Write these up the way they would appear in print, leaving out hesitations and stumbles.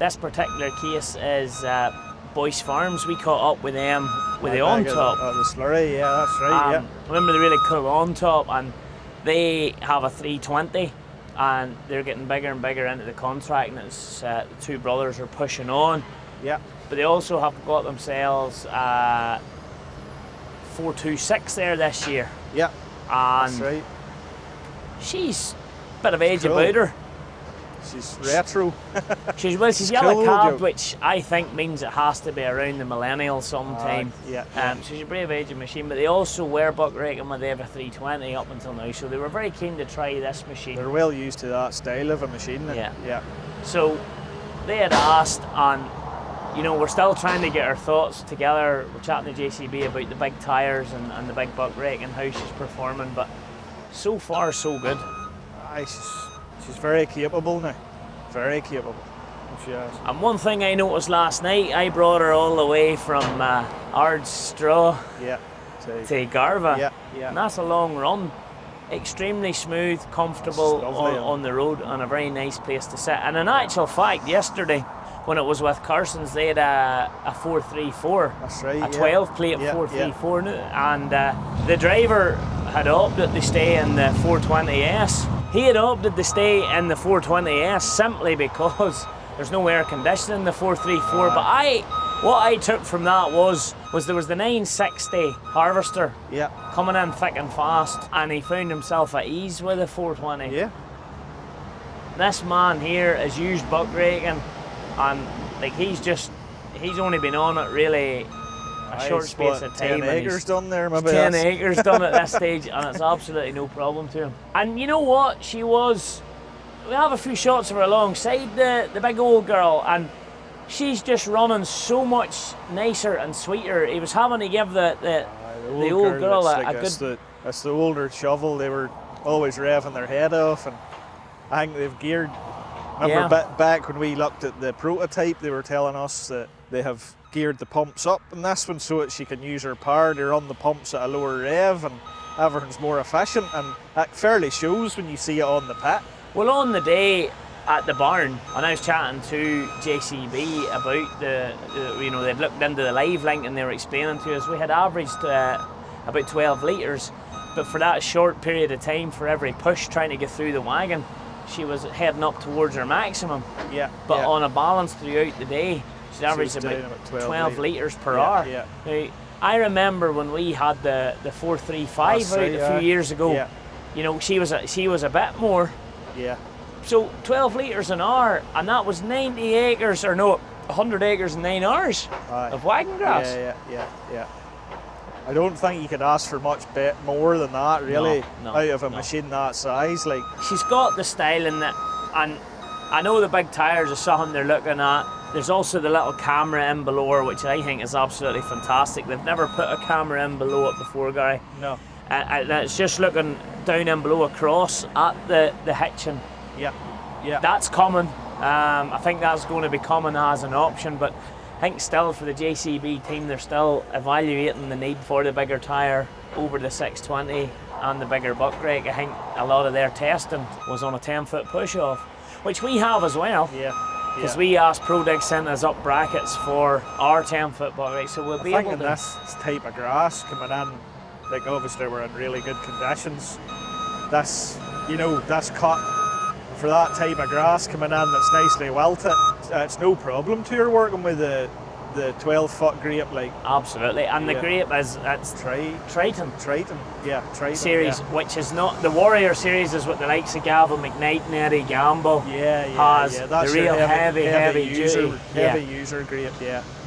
This particular case is Boyce Farms. We caught up with them with the on top. The slurry, yeah, that's right. Remember the really cool on top, and they have a 320, and they're getting bigger and bigger into the contract, and it's the two brothers are pushing on. Yeah. But they also have got themselves 426 there this year. Yeah. And that's right. She's a bit of age cool. about her. She's retro. She's yellow cool, cabbed, which I think means it has to be around the millennial sometime. Yeah. She's a brave aging machine, but they also were buck raking with the Ever 320 up until now, so they were very keen to try this machine. They're well used to that style of a machine. Yeah. So they had asked, and you know, we're still trying to get our thoughts together. We're chatting to JCB about the big tyres and the big buck rake and how she's performing, but so far so good. She's very capable now. Very capable. She is. And one thing I noticed last night, I brought her all the way from Ardstraw to Garva. Yeah. And that's a long run. Extremely smooth, comfortable lovely, on the road, and a very nice place to sit. And in actual fact, yesterday, when it was with Carson's, they had a 434. That's right. A 12 plate 434. And the driver had opted to stay in the 420S. He had opted to stay in the 420S simply because there's no air conditioning in the 434. But what I took from that was there was the 960 harvester coming in thick and fast, and he found himself at ease with the 420. Yeah. This man here is used buck raking, and like he's only been on it really a short space of time. 10 acres done there, maybe. 10 acres done at this stage, and it's absolutely no problem to him. And you know what? We have a few shots of her alongside the big old girl, and she's just running so much nicer and sweeter. He was having to give the old girl a good... That's the older shovel. They were always revving their head off, and I think they've geared... Remember back when we looked at the prototype, they were telling us that they have geared the pumps up in this one so that she can use her power to run the pumps at a lower rev, and everything's more efficient, and that fairly shows when you see it on the pit. Well, on the day at the barn, and I was chatting to JCB about they'd looked into the live link and they were explaining to us we had averaged about 12 litres, but for that short period of time, for every push trying to get through the wagon, she was heading up towards her maximum. But on a balance throughout the day, she averaged about 12 litres per hour. Now, I remember when we had the 435 out a few years ago. You know, she was a bit more. So 12 litres an hour, and that was 100 acres in 9 hours of wagon grass. Yeah. I don't think you could ask for much more than that, really, out of a machine that size. Like, she's got the style in it, and I know the big tyres are something they're looking at. There's also the little camera in below her, which I think is absolutely fantastic. They've never put a camera in below it before, Gary. No. And it's just looking down in below across at the hitching. Yeah. That's coming. I think that's going to be coming as an option, but I think still for the JCB team, they're still evaluating the need for the bigger tyre over the 620 and the bigger buck rake. I think a lot of their testing was on a 10-foot push-off, which we have as well. Because we asked ProDig sent us up brackets for our 10-foot buck rake, so we'll be able to... this type of grass coming in, like obviously we're in really good conditions. That's cut. For that type of grass coming in that's nicely wilted, it's no problem to her working with the 12-foot grape. Like, absolutely, and the grape it's Triton. Triton series, which is not the Warrior series, is what the likes of Gavin McKnight and Eddie Gamble has. That's the real heavy user grape.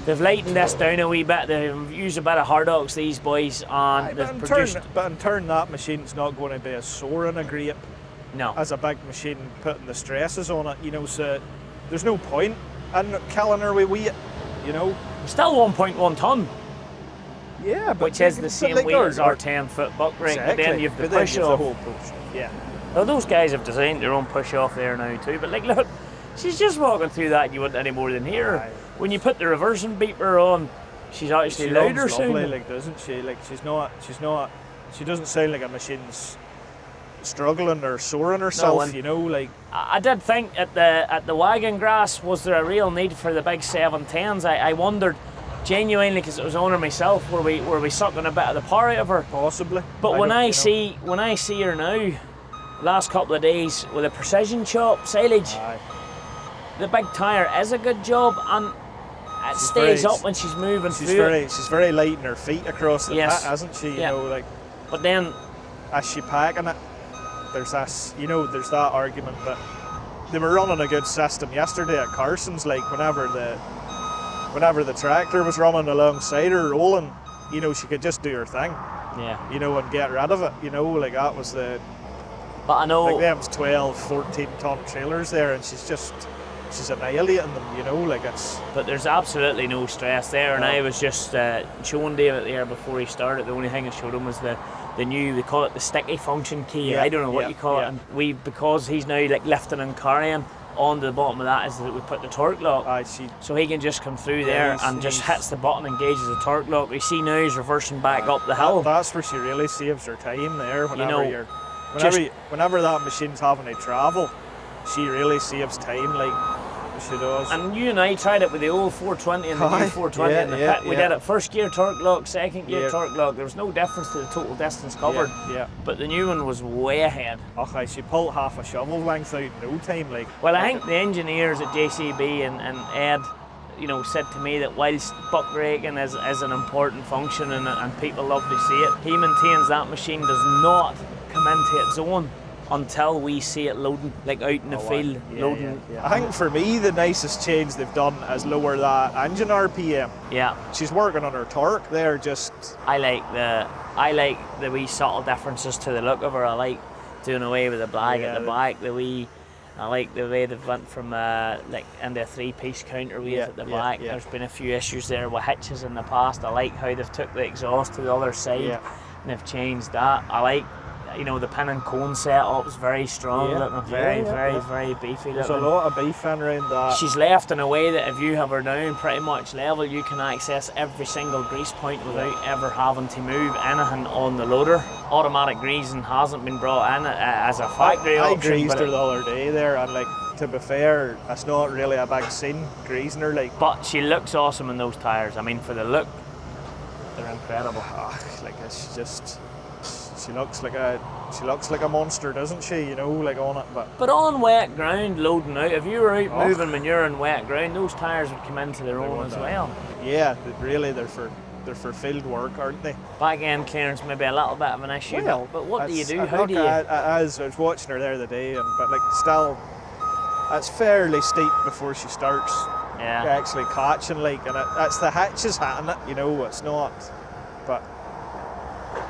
They've lightened this down a wee bit. They've used a bit of hard ox, these boys, and they've produced. But in turn, that machine's not going to be as sore in a grape. No. As a big machine putting the stresses on it, so there's no point in killing her with weight, Still 1.1 tonne. Yeah, but which is the same weight as our 10-foot buck rake, but then you've the push-off. Now, those guys have designed their own push-off there now too, but like, look, she's just walking through that and you wouldn't any more than hear her. When you put the reversing beeper on, she's actually louder sounding. Like, doesn't she? Like, she doesn't sound like a machine's struggling or soaring herself, and you know, like. I did think at the wagon grass, was there a real need for the big 710s? I wondered genuinely, because it was owner myself, were we sucking a bit of the power out of her? Possibly. But when I see her now, last couple of days with a precision chop silage, Aye. the big tyre is a good job, and it stays up when she's moving through. She's very light in her feet across the Yes. pit, isn't she? You Yeah. know, like. But then, As she packing it, there's that argument that they were running a good system yesterday at Carson's, like whenever the tractor was running alongside her rolling, you know, she could just do her thing, yeah. you know, and get rid of it, you know, like that was But I know. like them's 12, 14 ton trailers there, and she's annihilating them, you know, like it's. But there's absolutely no stress there, and No. I was just showing David there before he started. The only thing I showed him was the new, they call it the sticky function key. Yeah, I don't know what yeah, you call it. yeah. And because he's now like lifting and carrying, onto the bottom of that is that we put the torque lock. So he can just come through there and just hits the button, engages the torque lock. We see now he's reversing back up the hill. That's where she really saves her time there. Whenever You know, whenever that machine's having to travel, she really saves time, like she does. And you and I tried it with the old 420 and the new 420 in the pit. We did it first gear torque lock, second gear torque lock. There was no difference to the total distance covered. Yeah. But the new one was way ahead. Okay, she pulled half a shovel length out in no time, like. Well, I think the engineers at JCB and Ed, you know, said to me that whilst buck raking is an important function and people love to see it, he maintains that machine does not come into its own until we see it loading, like out in the field, loading. I think for me the nicest change they've done is lower that engine RPM. Yeah. She's working on her torque there, just. I like the wee subtle differences to the look of her. I like doing away with the black at the back. I like the way they've went from like into a 3-piece counterweight at the back. There's been a few issues there with hitches in the past. I like how they've took the exhaust to the other side and they've changed that. I like, you know, the pin and cone setup's very strong looking, very beefy looking. There's a lot of beef in around that. She's left in a way that if you have her down pretty much level, you can access every single grease point without ever having to move anything on the loader. Automatic greasing hasn't been brought in as a factory option. I greased her the other day there, and like, to be fair, it's not really a big sin greasing her, like. But she looks awesome in those tyres. I mean, for the look, they're incredible. Like, it's just. She looks like a monster, doesn't she? You know, like on it. But on wet ground, loading out. If you were out moving manure on wet ground, those tyres would come into their own as well. Yeah, really, they're for field work, aren't they? Back end clearance maybe a little bit of an issue. Well, but what do you do? How look, do you? I was watching her there the day, but like still, it's fairly steep before she starts actually catching. Like, and it's the hitches hitting it. You know, it's not. But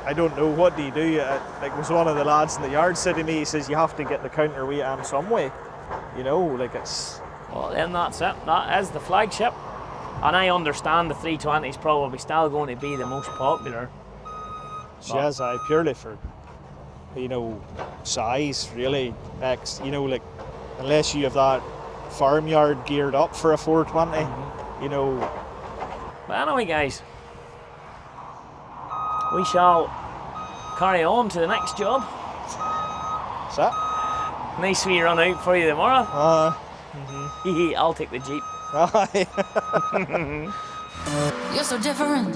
I don't know, what do you do? Like, was one of the lads in the yard said to me, he says you have to get the counterweight in some way. You know, like it's. Well, then that's it. That is the flagship. And I understand the 320 is probably still going to be the most popular. She is, purely for, you know, size, really. You know, like, unless you have that farmyard geared up for a 420, you know. But anyway, guys, we shall carry on to the next job. What's that? Nice wee run out for you tomorrow. I'll take the Jeep. You're so different,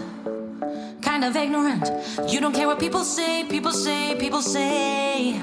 kind of ignorant. You don't care what people say, people say, people say.